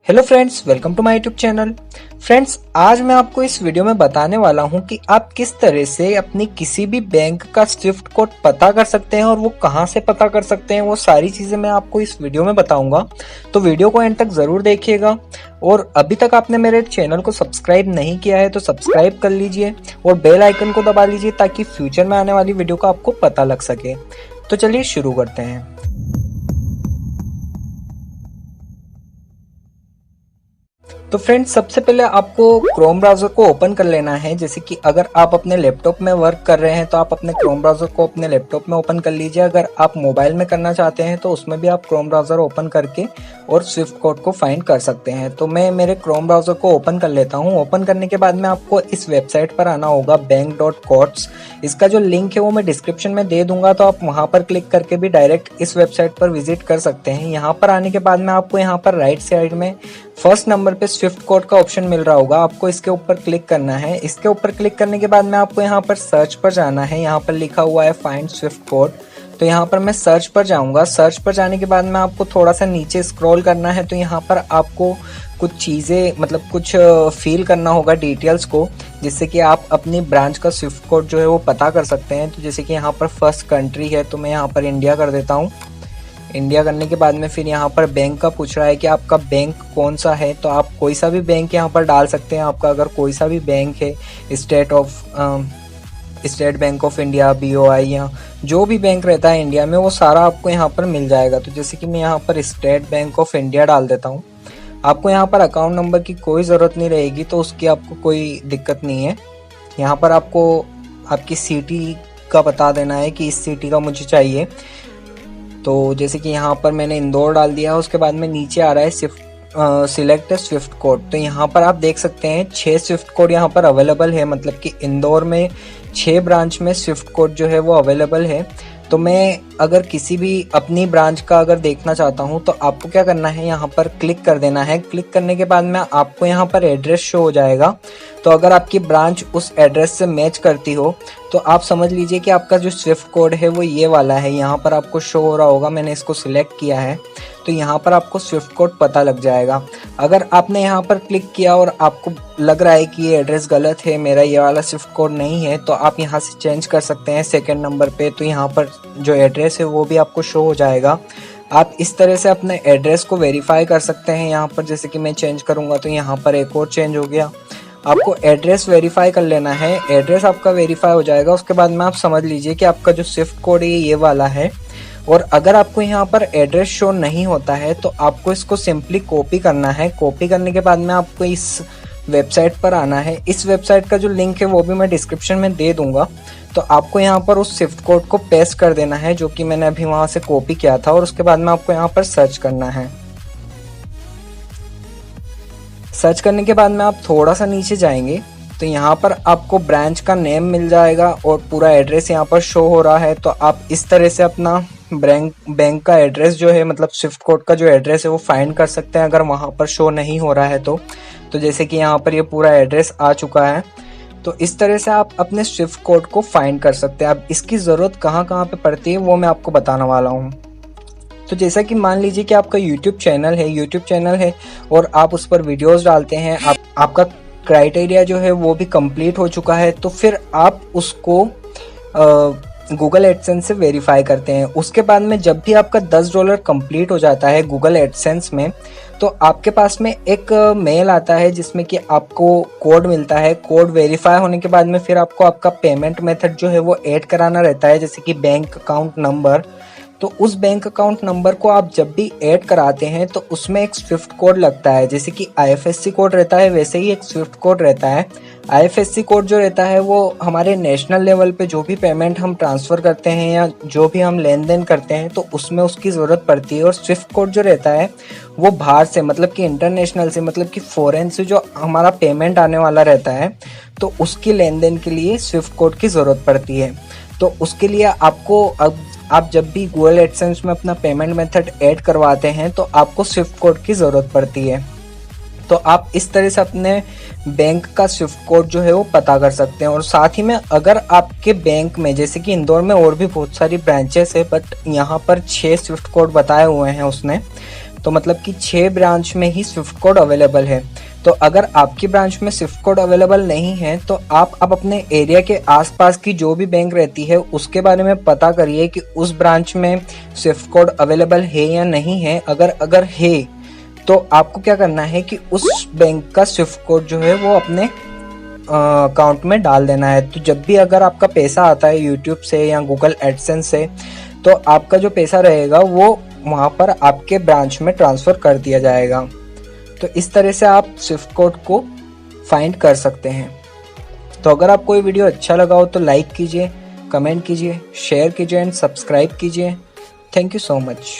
Hello friends, welcome to my YouTube channel. Friends, आज मैं आपको इस वीडियो में बताने वाला हूं कि आप किस तरह से अपनी किसी भी बैंक का स्विफ्ट कोड पता कर सकते हैं और वो कहां से पता कर सकते हैं। वो सारी चीजें मैं आपको इस वीडियो में बताऊंगा, तो वीडियो को एंड तक जरूर देखिएगा। और अभी तक आपने मेरे चैनल को सब्सक्राइब नहीं किया है तो सब्सक्राइब कर लीजिए और बेल आइकन को दबा लीजिए ताकि फ्यूचर में आने वाली वीडियो का आपको पता लग सके। तो चलिए शुरू करते हैं। तो फ्रेंड्स, सबसे पहले आपको क्रोम ब्राउजर को ओपन कर लेना है। जैसे कि अगर आप अपने लैपटॉप में वर्क कर रहे हैं तो आप अपने क्रोम ब्राउजर को अपने लैपटॉप में ओपन कर लीजिए। अगर आप मोबाइल में करना चाहते हैं तो उसमें भी आप क्रोम ब्राउजर ओपन करके और स्विफ्ट कोड को फाइंड कर सकते हैं। तो मैं मेरे क्रोम ब्राउजर को ओपन कर लेता हूँ। ओपन करने के बाद में आपको इस वेबसाइट पर आना होगा, bank.cots। इसका जो लिंक है वो मैं डिस्क्रिप्शन में दे दूंगा, तो आप वहां पर क्लिक करके भी डायरेक्ट इस वेबसाइट पर विजिट कर सकते हैं। यहाँ पर आने के बाद में आपको यहाँ पर राइट साइड में फर्स्ट नंबर पे स्विफ्ट कोड का ऑप्शन मिल रहा होगा, आपको इसके ऊपर क्लिक करना है। इसके ऊपर क्लिक करने के बाद में आपको यहाँ पर सर्च पर जाना है। यहाँ पर लिखा हुआ है फाइंड स्विफ्ट कोड, तो यहाँ पर मैं सर्च पर जाऊंगा। सर्च पर जाने के बाद में आपको थोड़ा सा नीचे स्क्रॉल करना है। तो यहाँ पर आपको कुछ चीज़ें कुछ फिल करना होगा, डिटेल्स को, जिससे कि आप अपनी ब्रांच का स्विफ्ट कोड जो है वो पता कर सकते हैं। तो जैसे कि यहाँ पर फर्स्ट कंट्री है तो मैं यहाँ पर इंडिया कर देता हूँ। इंडिया करने के बाद में फिर यहाँ पर बैंक का पूछ रहा है कि आपका बैंक कौन सा है, तो आप कोई सा भी बैंक यहाँ पर डाल सकते हैं। आपका अगर कोई सा भी बैंक है, state bank of India, BOI, या जो भी बैंक रहता है इंडिया में, वो सारा आपको यहाँ पर मिल जाएगा। तो जैसे कि मैं यहाँ पर स्टेट बैंक ऑफ इंडिया डाल देता हूँ। आपको यहाँ पर अकाउंट नंबर की कोई ज़रूरत नहीं रहेगी, तो उसकी आपको कोई दिक्कत नहीं है। यहाँ पर आपको आपकी सिटी का बता देना है कि इस सिटी का मुझे चाहिए। तो जैसे कि यहाँ पर मैंने इंदौर डाल दिया। उसके बाद में नीचे आ रहा है सिलेक्ट स्विफ्ट कोड। तो यहाँ पर आप देख सकते हैं 6 स्विफ्ट कोड यहाँ पर अवेलेबल है, मतलब कि इंदौर में 6 ब्रांच में स्विफ्ट कोड जो है वो अवेलेबल है। तो मैं अगर किसी भी अपनी ब्रांच का अगर देखना चाहता हूँ तो आपको क्या करना है, यहाँ पर क्लिक कर देना है। क्लिक करने के बाद में आपको यहाँ पर एड्रेस शो हो जाएगा। तो अगर आपकी ब्रांच उस एड्रेस से मैच करती हो तो आप समझ लीजिए कि आपका जो स्विफ्ट कोड है वो ये वाला है। यहाँ पर आपको शो हो रहा होगा, मैंने इसको सिलेक्ट किया है, तो यहाँ पर आपको स्विफ्ट कोड पता लग जाएगा। अगर आपने यहाँ पर क्लिक किया और आपको लग रहा है कि ये एड्रेस गलत है, मेरा ये वाला स्विफ्ट कोड नहीं है, तो आप यहाँ से चेंज कर सकते हैं सेकंड नंबर पे। तो यहाँ पर जो एड्रेस है वो भी आपको शो हो जाएगा। आप इस तरह से अपने एड्रेस को वेरीफाई कर सकते हैं। यहाँ पर जैसे कि मैं चेंज करूँगा तो यहाँ पर एक और चेंज हो गया। आपको एड्रेस वेरीफाई कर लेना है। एड्रेस आपका वेरीफाई हो जाएगा, उसके बाद में आप समझ लीजिए कि आपका जो स्विफ्ट कोड है ये वाला है। और अगर आपको यहाँ पर एड्रेस शो नहीं होता है तो आपको इसको सिंपली कॉपी करना है। कॉपी करने के बाद में आपको इस वेबसाइट पर आना है। इस वेबसाइट का जो लिंक है वो भी मैं डिस्क्रिप्शन में दे दूंगा। तो आपको यहाँ पर उस स्विफ्ट कोड को पेस्ट कर देना है जो कि मैंने अभी वहां से कॉपी किया था, और उसके बाद में आपको यहाँ पर सर्च करना है। सर्च करने के बाद में आप थोड़ा सा नीचे जाएंगे तो यहाँ पर आपको ब्रांच का नेम मिल जाएगा और पूरा एड्रेस यहाँ पर शो हो रहा है। तो आप इस तरह से अपना बैंक का एड्रेस जो है, मतलब स्विफ्ट कोड का जो एड्रेस है वो फाइंड कर सकते हैं अगर वहाँ पर शो नहीं हो रहा है तो जैसे कि यहाँ पर ये पूरा एड्रेस आ चुका है। तो इस तरह से आप अपने स्विफ्ट कोड को फाइंड कर सकते हैं। अब इसकी ज़रूरत कहाँ कहाँ पे पड़ती है वो मैं आपको बताने वाला हूँ। तो जैसा कि मान लीजिए कि आपका यूट्यूब चैनल है और आप उस पर वीडियोस डालते हैं, आपका क्राइटेरिया जो है वो भी कंप्लीट हो चुका है, तो फिर आप उसको गूगल एडसेंस से वेरीफाई करते हैं। उसके बाद में जब भी आपका $10 कंप्लीट हो जाता है गूगल एडसेंस में, तो आपके पास में एक मेल आता है जिसमें कि आपको कोड मिलता है। कोड वेरीफाई होने के बाद में फिर आपको आपका पेमेंट मेथड जो है वो ऐड कराना रहता है, जैसे कि बैंक अकाउंट नंबर। तो उस बैंक अकाउंट नंबर को आप जब भी ऐड कराते हैं तो उसमें एक स्विफ्ट कोड लगता है। जैसे कि IFSC कोड रहता है वैसे ही एक स्विफ्ट कोड रहता है। IFSC कोड जो रहता है वो हमारे नेशनल लेवल पे जो भी पेमेंट हम ट्रांसफ़र करते हैं या जो भी हम लेन देन करते हैं तो उसमें उसकी ज़रूरत पड़ती है। और स्विफ्ट कोड जो रहता है वो बाहर से, मतलब कि इंटरनेशनल से, मतलब कि फॉरेन से जो हमारा पेमेंट आने वाला रहता है तो उसकी लेन देन के लिए स्विफ्ट कोड की ज़रूरत पड़ती है। तो उसके लिए आपको आप जब भी गूगल एडसेंस में अपना पेमेंट मेथड ऐड करवाते हैं तो आपको स्विफ्ट कोड की ज़रूरत पड़ती है। तो आप इस तरह से अपने बैंक का स्विफ्ट कोड जो है वो पता कर सकते हैं। और साथ ही में अगर आपके बैंक में, जैसे कि इंदौर में और भी बहुत सारी ब्रांचेस है, बट यहाँ पर 6 स्विफ्ट कोड बताए हुए हैं उसने, तो मतलब कि 6 ब्रांच में ही स्विफ्ट कोड अवेलेबल है। तो अगर आपकी ब्रांच में स्विफ्ट कोड अवेलेबल नहीं है तो आप अब अपने एरिया के आसपास की जो भी बैंक रहती है उसके बारे में पता करिए कि उस ब्रांच में स्विफ्ट कोड अवेलेबल है या नहीं है। अगर है तो आपको क्या करना है कि उस बैंक का स्विफ्ट कोड जो है वो अपने अकाउंट में डाल देना है। तो जब भी अगर आपका पैसा आता है यूट्यूब से या गूगल एडसेंस से, तो आपका जो पैसा रहेगा वो वहाँ पर आपके ब्रांच में ट्रांसफ़र कर दिया जाएगा। तो इस तरह से आप स्विफ्ट कोड को फाइंड कर सकते हैं। तो अगर आपको ये वीडियो अच्छा लगा हो तो लाइक कीजिए, कमेंट कीजिए, शेयर कीजिए एंड सब्सक्राइब कीजिए। Thank you so much.